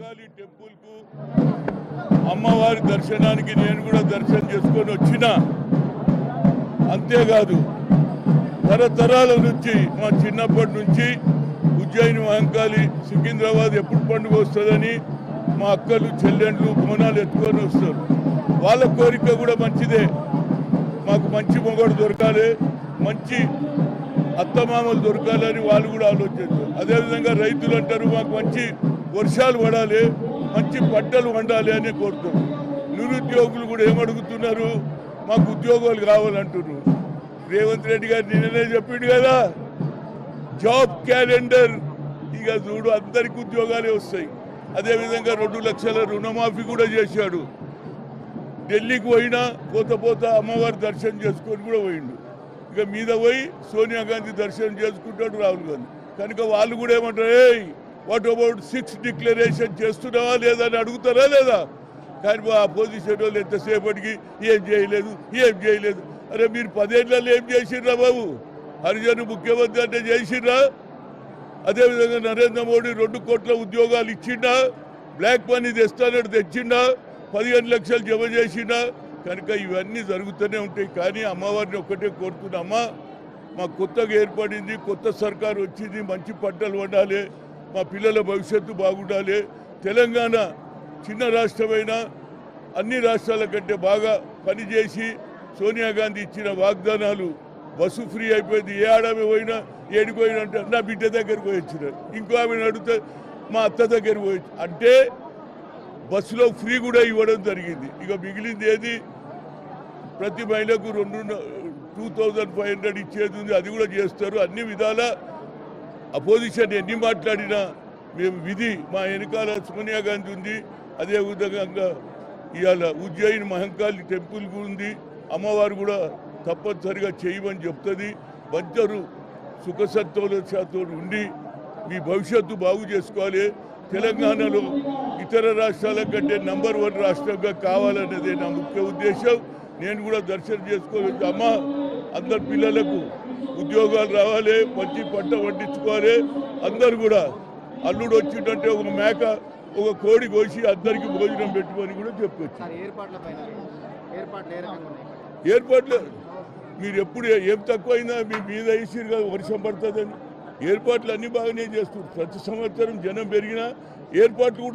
Mahankali temple కు అమ్మవారి దర్శనానికి నేను కూడా దర్శనం చేసుకొని వచ్చిన. అంతేకాదు తరతరాల నుంచి మా చిన్నప్పటి నుంచి ఉజ్జయిని మహంకాళి సికింద్రాబాద్ ఎప్పుడు పండుగ వస్తుందని మా అక్కలు చెల్లెండ్లు బోనాలు ఎత్తుకొని వస్తారు. వాళ్ళ కోరిక కూడా మంచిదే, మాకు మంచి మొగడు దొరకాలి, మంచి అత్తమామలు దొరకాలని వాళ్ళు కూడా ఆలోచిస్తారు. అదేవిధంగా రైతులు అంటారు మాకు మంచి వర్షాలు పడాలి, మంచి పంటలు పండాలి అని కోరుతారు. నిరుద్యోగులు కూడా ఏమడుగుతున్నారు, మాకు ఉద్యోగాలు కావాలంటున్నారు. రేవంత్ రెడ్డి గారు నిన్ననే చెప్పిండు కదా, జాబ్ క్యాలెండర్. ఇక చూడు అందరికి ఉద్యోగాలే వస్తాయి. అదేవిధంగా 2 లక్షల రుణమాఫీ కూడా చేశాడు. ఢిల్లీకి పోయినా పోతా అమ్మవారి దర్శనం చేసుకొని కూడా పోయిండు. ఇక మీద పోయి సోనియా గాంధీ దర్శనం చేసుకుంటాడు రాహుల్ గాంధీ. కనుక వాళ్ళు కూడా ఏమంటారు, వాట్ అబౌట్ 6 డిక్లరేషన్ చేస్తున్నావా లేదా అని అడుగుతారా లేదా? కానీ మా అపోజిషన్ వాళ్ళు ఎంతసేపటికి ఏం చేయలేదు. అరే మీరు 10 ఏళ్లలో ఏం చేసిర్రా బాబు? హరిజన్ ముఖ్యమంత్రి అంటే చేసిర్రా? అదేవిధంగా నరేంద్ర మోడీ 2 కోట్ల ఉద్యోగాలు ఇచ్చిండా? Black money తెస్తానని తెచ్చిండా? 15 లక్షలు జమ చేసిండా? కనుక ఇవన్నీ జరుగుతూనే ఉంటాయి. కానీ అమ్మవారిని ఒక్కటే కోరుతున్నా, మా కొత్తగా ఏర్పడింది, కొత్త సర్కారు వచ్చింది, మంచి పంటలు పండాలి, మా పిల్లల భవిష్యత్తు బాగుండాలి. తెలంగాణ చిన్న రాష్ట్రమైనా అన్ని రాష్ట్రాల కంటే బాగా పనిచేసి సోనియా గాంధీ ఇచ్చిన వాగ్దానాలు, బస్సు ఫ్రీ అయిపోయింది, ఏ ఆడమే పోయినా ఏడిపోయినా అంటే నా బిడ్డ దగ్గరికి పోయి వచ్చినారు, ఇంకో ఆమెను అడిగితే మా అత్త దగ్గరికి పోయి, అంటే బస్సులో ఫ్రీ కూడా ఇవ్వడం జరిగింది. ఇక మిగిలింది ఏది, ప్రతి మహిళకు 2500 ఇచ్చేది ఉంది, అది కూడా చేస్తారు. అన్ని విధాల అపోజిషన్ ఎన్ని మాట్లాడినా మేము విధి మా వెనకాల సోనియా గాంధీ ఉంది. అదేవిధంగా ఇవాళ ఉజ్జయిని మహంకాళి టెంపుల్ ఉంది, అమ్మవారు కూడా తప్పనిసరిగా చేయమని చెప్తుంది. బంచరు సుఖ సంతోషాలతో ఉండి మీ భవిష్యత్తు బాగు చేసుకోవాలి. తెలంగాణలో ఇతర రాష్ట్రాల కంటే నంబర్ 1 రాష్ట్రంగా కావాలనేదే నా ముఖ్య ఉద్దేశం. నేను కూడా దర్శనం చేసుకోవచ్చు. అమ్మ, అందరి పిల్లలకు ఉద్యోగాలు రావాలి, మంచి పంట పండించుకోవాలి. అందరు కూడా అల్లుడు వచ్చిందంటే ఒక మేక, ఒక కోడి కోసి అందరికీ భోజనం పెట్టుకొని కూడా చెప్పొచ్చు. ఏర్పాట్లు మీరు ఎప్పుడు ఏం తక్కువైందా మీ మీద వేసిరు కదా వర్షం పడుతుందని. ఏర్పాట్లు అన్ని బాగానే చేస్తున్నారు. ప్రతి సంవత్సరం జనం పెరిగినా ఏర్పాట్లు కూడా